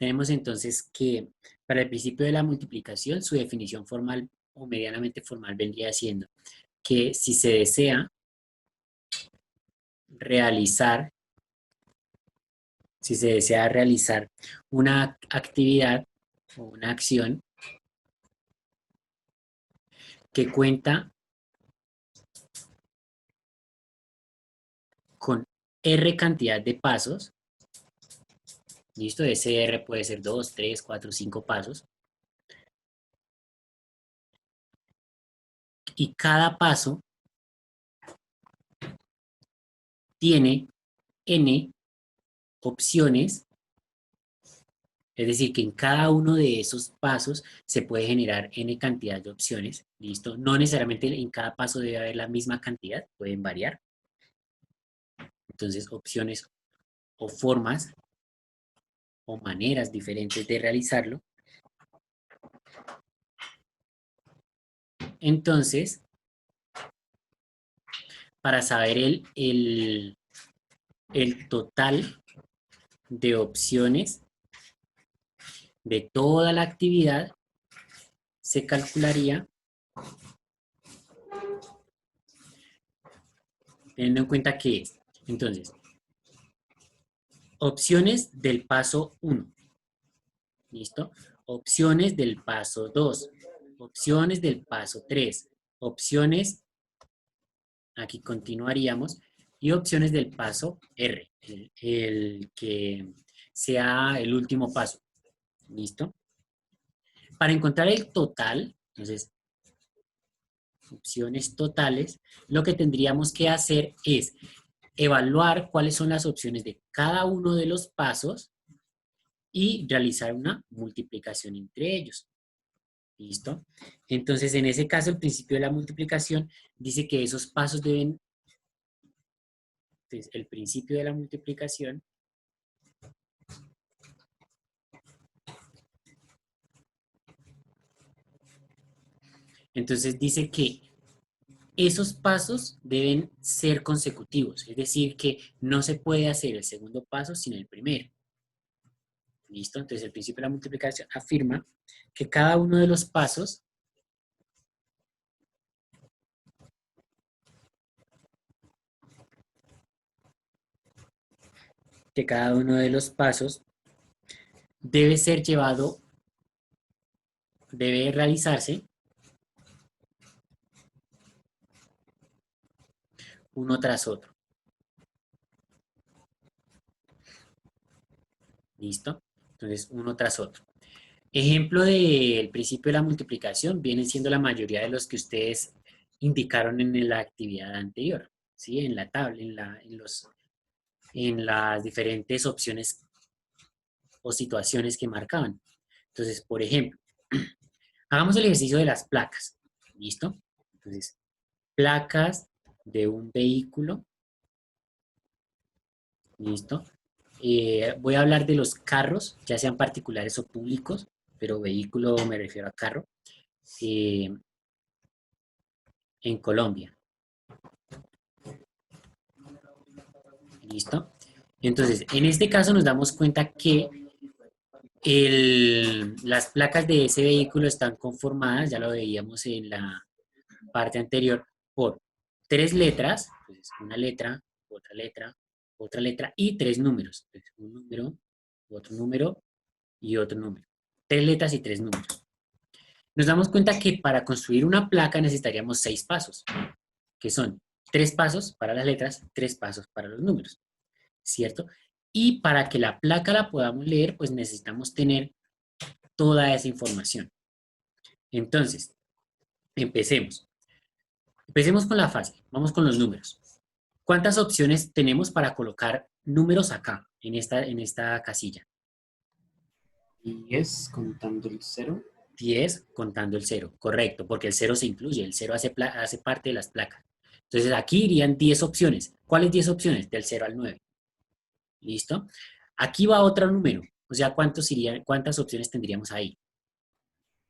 Tenemos entonces que para el principio de la multiplicación, su definición formal o medianamente formal vendría siendo que si se desea realizar, si se desea realizar una actividad o una acción que cuenta con R cantidad de pasos, listo, ese R puede ser 2, 3, 4, 5 pasos, y cada paso tiene N opciones, es decir, que en cada uno de esos pasos se puede generar N cantidad de opciones, listo, no necesariamente en cada paso debe haber la misma cantidad, pueden variar, entonces opciones o formas o maneras diferentes de realizarlo. Entonces, para saber el total de opciones de toda la actividad, se calcularía teniendo en cuenta que es, entonces, opciones del paso 1, ¿listo? Opciones del paso 2, opciones del paso 3, opciones, aquí continuaríamos, y opciones del paso R, el que sea el último paso, ¿listo? Para encontrar el total, entonces, opciones totales, lo que tendríamos que hacer es evaluar cuáles son las opciones de cada uno de los pasos y realizar una multiplicación entre ellos. ¿Listo? Entonces, en ese caso, el principio de la multiplicación dice que esos pasos deben, entonces, el principio de la multiplicación entonces dice que esos pasos deben ser consecutivos, es decir, que no se puede hacer el segundo paso sin el primero. ¿Listo? Entonces el principio de la multiplicación afirma que cada uno de los pasos debe ser llevado, debe realizarse uno tras otro. ¿Listo? Entonces, uno tras otro. Ejemplo del principio de la multiplicación vienen siendo la mayoría de los que ustedes indicaron en la actividad anterior, ¿sí? En la tabla, en las diferentes opciones o situaciones que marcaban. Entonces, por ejemplo, hagamos el ejercicio de las placas, ¿listo? Entonces, placas de un vehículo, ¿listo? Voy a hablar de los carros, ya sean particulares o públicos, pero vehículo me refiero a carro, eh, en Colombia, ¿listo? Entonces, en este caso nos damos cuenta que las placas de ese vehículo están conformadas, ya lo veíamos en la parte anterior, por tres letras, pues otra letra y tres números. Entonces, un número y otro número. Tres letras y tres números. Nos damos cuenta que para construir una placa necesitaríamos 6 pasos, que son 3 pasos para las letras, 3 pasos para los números, ¿cierto? Y para que la placa la podamos leer, pues necesitamos tener toda esa información. Entonces, empecemos. Empecemos con la fácil. Vamos con los números. ¿Cuántas opciones tenemos para colocar números acá, en esta casilla? 10 contando el 0. 10 contando el 0, correcto, porque el 0 se incluye, el 0 hace parte de las placas. Entonces aquí irían 10 opciones. ¿Cuáles 10 opciones? Del 0 al 9. ¿Listo? Aquí va otro número. O sea, ¿cuántas opciones tendríamos ahí?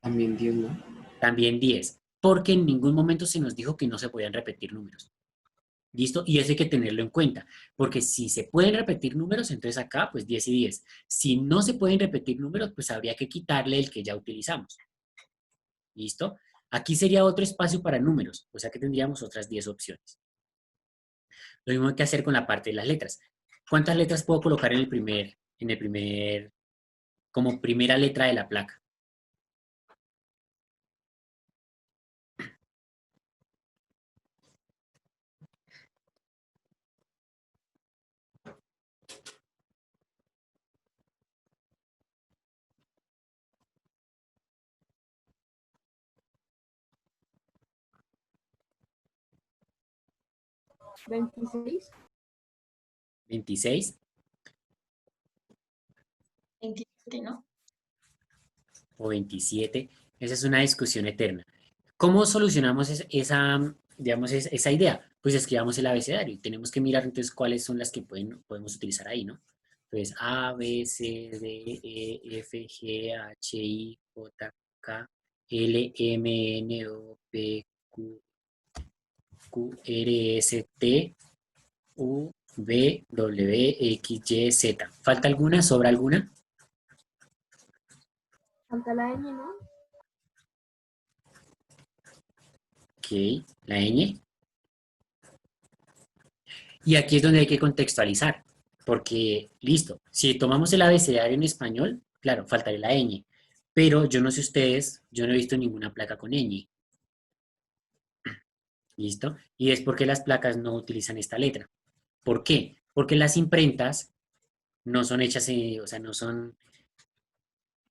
También 10, ¿no? También 10, porque en ningún momento se nos dijo que no se podían repetir números. ¿Listo? Y eso hay que tenerlo en cuenta, porque si se pueden repetir números, entonces acá pues 10 y 10. Si no se pueden repetir números, pues habría que quitarle el que ya utilizamos. ¿Listo? Aquí sería otro espacio para números, o sea que tendríamos otras 10 opciones. Lo mismo hay que hacer con la parte de las letras. ¿Cuántas letras puedo colocar como primera letra de la placa? 26. 26 27, ¿no? o 27. Esa es una discusión eterna. ¿Cómo solucionamos digamos, esa idea? Pues escribamos el abecedario y tenemos que mirar entonces cuáles son las que podemos utilizar ahí, ¿no? Entonces, A, B, C, D, E, F, G, H, I, J, K, L, M, N, O, P, Q, Q, R, S, T, U, V, W, X, Y, Z. ¿Falta alguna? ¿Sobra alguna? Falta la ñ, ¿no? Ok, la ñ. Y aquí es donde hay que contextualizar, porque, listo, si tomamos el abecedario en español, claro, faltaría la ñ, pero yo no sé ustedes, yo no he visto ninguna placa con ñ, ¿listo? Y es porque las placas no utilizan esta letra. ¿Por qué? Porque las imprentas no son hechas, o sea,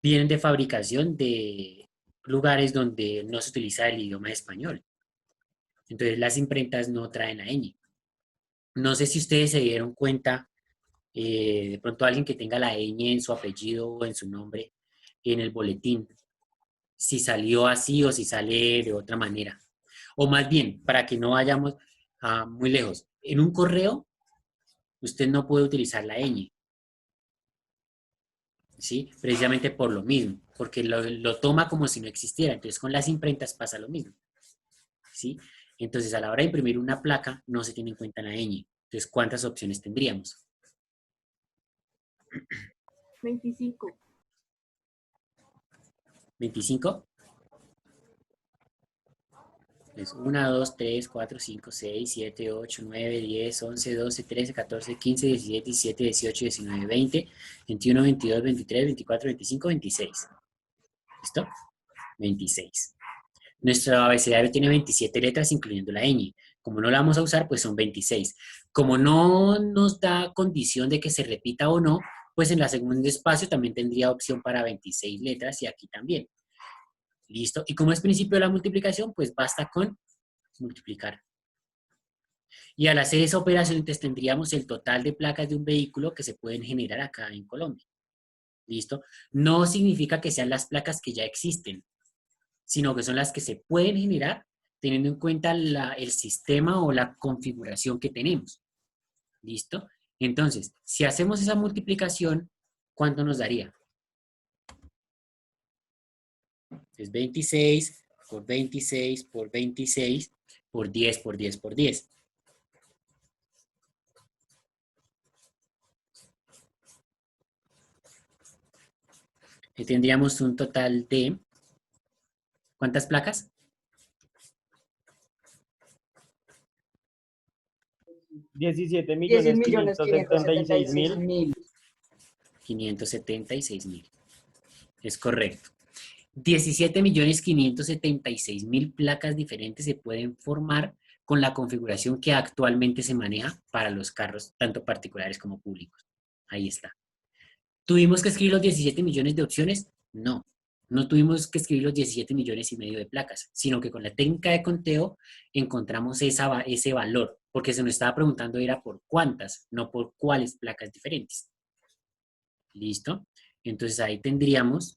vienen de fabricación de lugares donde no se utiliza el idioma español. Entonces las imprentas no traen la ñ. No sé si ustedes se dieron cuenta, de pronto alguien que tenga la ñ en su apellido o en su nombre en el boletín, si salió así o si sale de otra manera. O más bien, para que no vayamos muy lejos, en un correo usted no puede utilizar la ñ, ¿sí? Precisamente por lo mismo, porque lo toma como si no existiera. Entonces con las imprentas pasa lo mismo, ¿sí? Entonces a la hora de imprimir una placa no se tiene en cuenta la ñ. Entonces, ¿cuántas opciones tendríamos? 25. 25. Es 1, 2, 3, 4, 5, 6, 7, 8, 9, 10, 11, 12, 13, 14, 15, 16, 17, 18, 19, 20, 21, 22, 23, 24, 25, 26. ¿Listo? 26. Nuestro abecedario tiene 27 letras, incluyendo la ñ. Como no la vamos a usar, pues son 26. Como no nos da condición de que se repita o no, pues en la segundo espacio también tendría opción para 26 letras y aquí también. ¿Listo? Y como es principio de la multiplicación, pues basta con multiplicar. Y al hacer esa operación, entonces tendríamos el total de placas de un vehículo que se pueden generar acá en Colombia. ¿Listo? No significa que sean las placas que ya existen, sino que son las que se pueden generar teniendo en cuenta el sistema o la configuración que tenemos. ¿Listo? Entonces, si hacemos esa multiplicación, ¿cuánto nos daría? Es 26 por 26 por 26 por 10 por 10 por 10. Y tendríamos un total de... ¿Cuántas placas? 17.576.000. 576.000. Es correcto. 17.576.000 placas diferentes se pueden formar con la configuración que actualmente se maneja para los carros, tanto particulares como públicos. Ahí está. ¿Tuvimos que escribir los 17 millones de opciones? No. No tuvimos que escribir los 17 millones y medio de placas, sino que con la técnica de conteo encontramos ese valor, porque se nos estaba preguntando era por cuántas, no por cuáles placas diferentes. ¿Listo? Entonces ahí tendríamos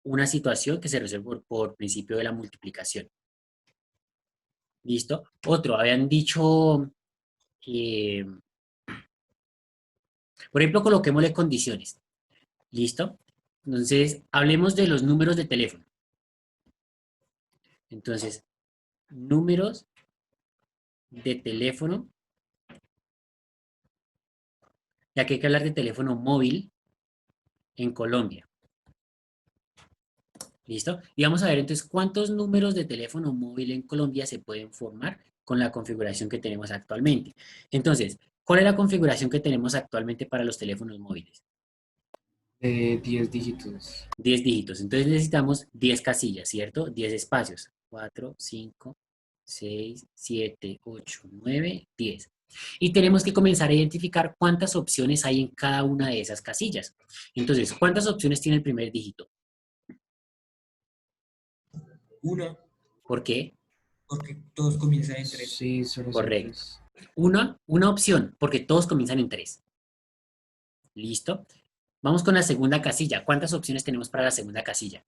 una situación que se resuelve por principio de la multiplicación. ¿Listo? Otro, habían dicho, por ejemplo, coloquémosle condiciones. ¿Listo? Entonces, hablemos de los números de teléfono. Entonces, números de teléfono, ya que hay que hablar de teléfono móvil en Colombia. ¿Listo? Y vamos a ver entonces cuántos números de teléfono móvil en Colombia se pueden formar con la configuración que tenemos actualmente. Entonces, ¿cuál es la configuración que tenemos actualmente para los teléfonos móviles? De 10 dígitos. 10 dígitos. Entonces necesitamos 10 casillas, ¿cierto? 10 espacios. 4, 5, 6, 7, 8, 9, 10. Y tenemos que comenzar a identificar cuántas opciones hay en cada una de esas casillas. Entonces, ¿cuántas opciones tiene el primer dígito? Una, ¿Por qué? porque todos comienzan en 3. Sí, solo son Correcto. 3. Una opción, porque todos comienzan en 3. ¿Listo? Vamos con la segunda casilla. ¿Cuántas opciones tenemos para la segunda casilla?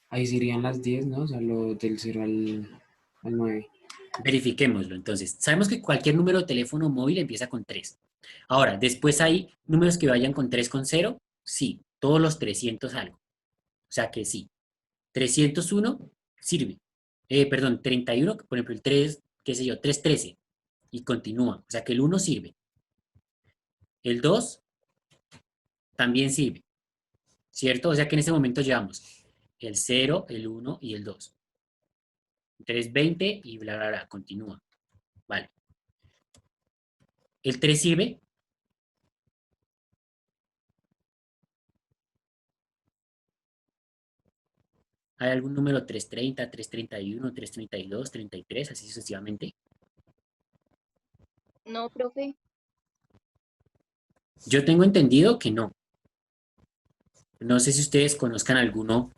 Ahí serían las 10, ¿no? O sea, lo del 0 al 9. Verifiquémoslo. Entonces, sabemos que cualquier número de teléfono móvil empieza con 3. Ahora, después hay números que vayan con 3 con 0. Sí, todos los 300 algo. O sea que sí. 301 sirve. Perdón, 31, por ejemplo, el 3, qué sé yo, 313. Y continúa. O sea que el 1 sirve. El 2 también sirve. ¿Cierto? O sea que en ese momento llevamos el 0, el 1 y el 2. 320 y bla, bla, bla. Continúa. Vale. ¿El 3 sirve? ¿Hay algún número 330, 331, 332, 33, así sucesivamente? No, profe. Yo tengo entendido que no. No sé si ustedes conozcan alguno,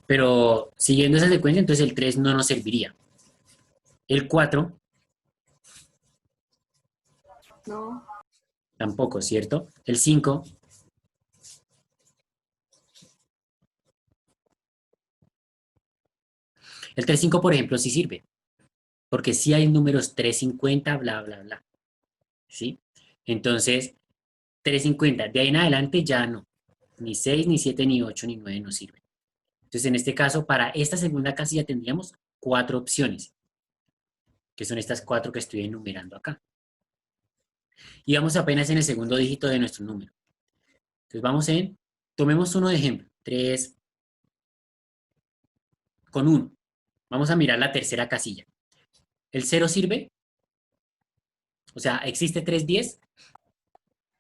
pero siguiendo esa secuencia, entonces el 3 no nos serviría. El 4 No. tampoco, ¿cierto? El 5, el 35, por ejemplo, sí sirve, porque sí hay números 350, bla, bla, bla. ¿Sí? Entonces, 350, de ahí en adelante ya no. Ni 6, ni 7, ni 8, ni 9 no sirven. Entonces, en este caso, para esta segunda casilla tendríamos 4 opciones, que son estas 4 que estoy enumerando acá. Y vamos apenas en el segundo dígito de nuestro número. Entonces, tomemos uno de ejemplo, 3 con 1. Vamos a mirar la tercera casilla. ¿El 0 sirve? O sea, ¿existe 310?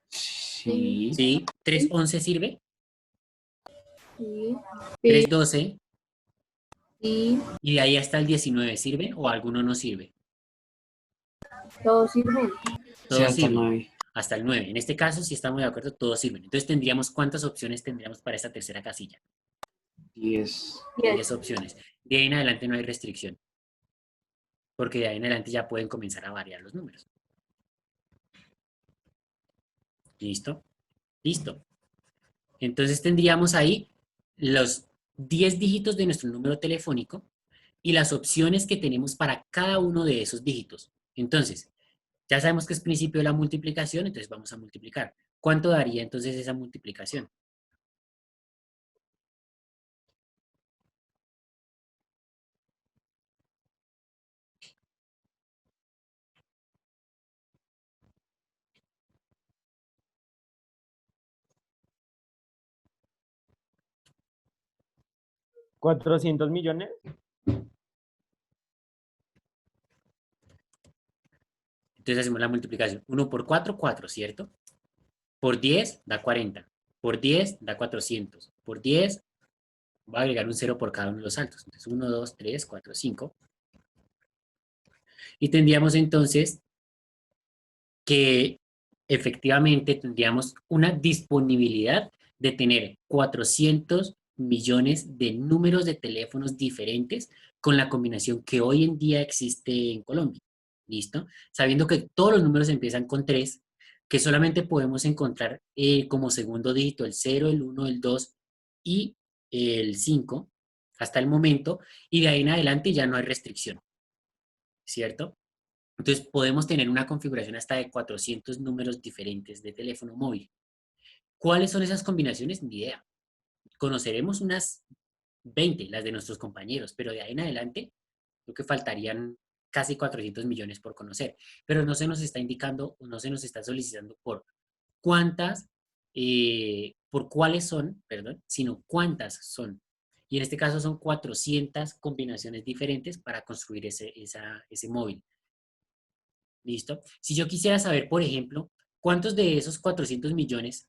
Sí. Sí. ¿311 sirve? Sí. 312. Sí. Y de ahí hasta el 19, ¿sirve? ¿O alguno no sirve? Todos sirven. Sí, Todos hasta el sirven. 9. Hasta el 9. En este caso, si estamos de acuerdo, todos sirven. Entonces, ¿cuántas opciones tendríamos para esta tercera casilla? 10. 10 opciones. De ahí en adelante no hay restricción, porque de ahí en adelante ya pueden comenzar a variar los números. ¿Listo? Listo. Entonces tendríamos ahí los 10 dígitos de nuestro número telefónico y las opciones que tenemos para cada uno de esos dígitos. Entonces, ya sabemos que es principio de la multiplicación, entonces vamos a multiplicar. ¿Cuánto daría entonces esa multiplicación? ¿400 millones? Entonces hacemos la multiplicación. 1 por 4, 4, ¿cierto? Por 10 da 40. Por 10 da 400. Por 10 voy a agregar un 0 por cada uno de los saltos. Entonces 1, 2, 3, 4, 5. Y tendríamos entonces que efectivamente tendríamos una disponibilidad de tener 400 millones de números de teléfonos diferentes con la combinación que hoy en día existe en Colombia. ¿Listo? Sabiendo que todos los números empiezan con 3, que solamente podemos encontrar como segundo dígito el 0, el 1, el 2 y el 5 hasta el momento, y de ahí en adelante ya no hay restricción, ¿cierto? Entonces podemos tener una configuración hasta de 400 números diferentes de teléfono móvil. ¿Cuáles son esas combinaciones? Ni idea. Conoceremos unas 20, las de nuestros compañeros, pero de ahí en adelante creo que faltarían casi 400 millones por conocer. Pero no se nos está indicando, o no se nos está solicitando cuántas, por cuáles son, perdón, sino cuántas son. Y en este caso son 400 combinaciones diferentes para construir ese móvil. ¿Listo? Si yo quisiera saber, por ejemplo, cuántos de esos 400 millones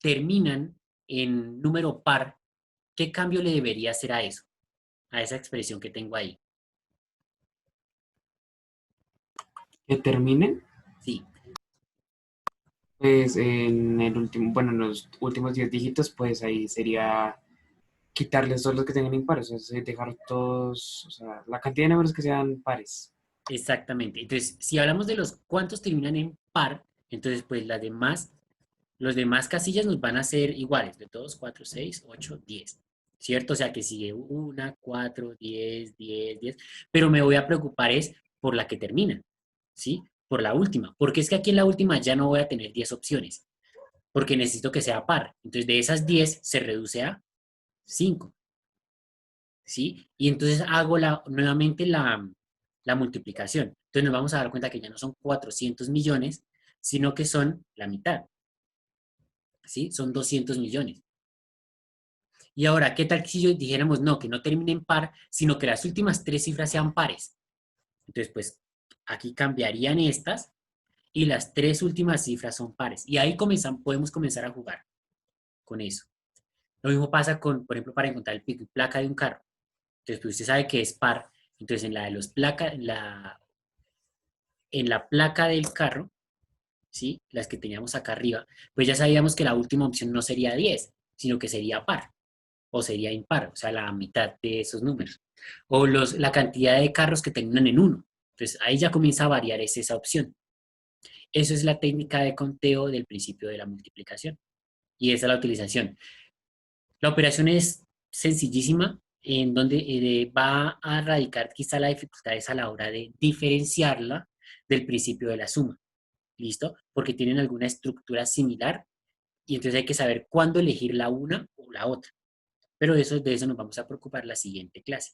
terminan en número par, ¿qué cambio le debería hacer a eso? A esa expresión que tengo ahí. Que termine, Sí, pues en el último, bueno, en los últimos 10 dígitos, pues ahí sería quitarles todos los que tengan impares, o sea, dejar todos, o sea, la cantidad de números que sean pares. exactamente. Entonces, si hablamos de los cuántos terminan en par, entonces pues los demás casillas nos van a ser iguales, de todos 4, 6, 8, 10. ¿Cierto? O sea que sigue 1, 4, 10, 10, 10. Pero me voy a preocupar es por la que termina, ¿sí? Por la última. Porque es que aquí en la última ya no voy a tener 10 opciones. Porque necesito que sea par. Entonces de esas 10 se reduce a 5. ¿Sí? Y entonces hago nuevamente la multiplicación. Entonces nos vamos a dar cuenta que ya no son 400 millones, sino que son la mitad. ¿Sí? Son 200 millones. Y ahora, ¿qué tal si yo dijéramos no, que no termine en par, sino que las últimas tres cifras sean pares? Entonces, pues aquí cambiarían estas y las tres últimas cifras son pares. Y ahí podemos comenzar a jugar con eso. Lo mismo pasa con, por ejemplo, para encontrar el pico y placa de un carro. Entonces, pues usted sabe que es par. Entonces, en la de los placa, en la placa del carro, ¿sí? Las que teníamos acá arriba, pues ya sabíamos que la última opción no sería 10, sino que sería par. O sería impar, o sea, la mitad de esos números. O la cantidad de carros que terminan en uno. Entonces, ahí ya comienza a variar esa opción. Eso es la técnica de conteo del principio de la multiplicación. Y esa es la utilización. La operación es sencillísima, en donde va a radicar quizá la dificultad es a la hora de diferenciarla del principio de la suma. ¿Listo? Porque tienen alguna estructura similar y entonces hay que saber cuándo elegir la una o la otra. Pero de eso nos vamos a preocupar la siguiente clase.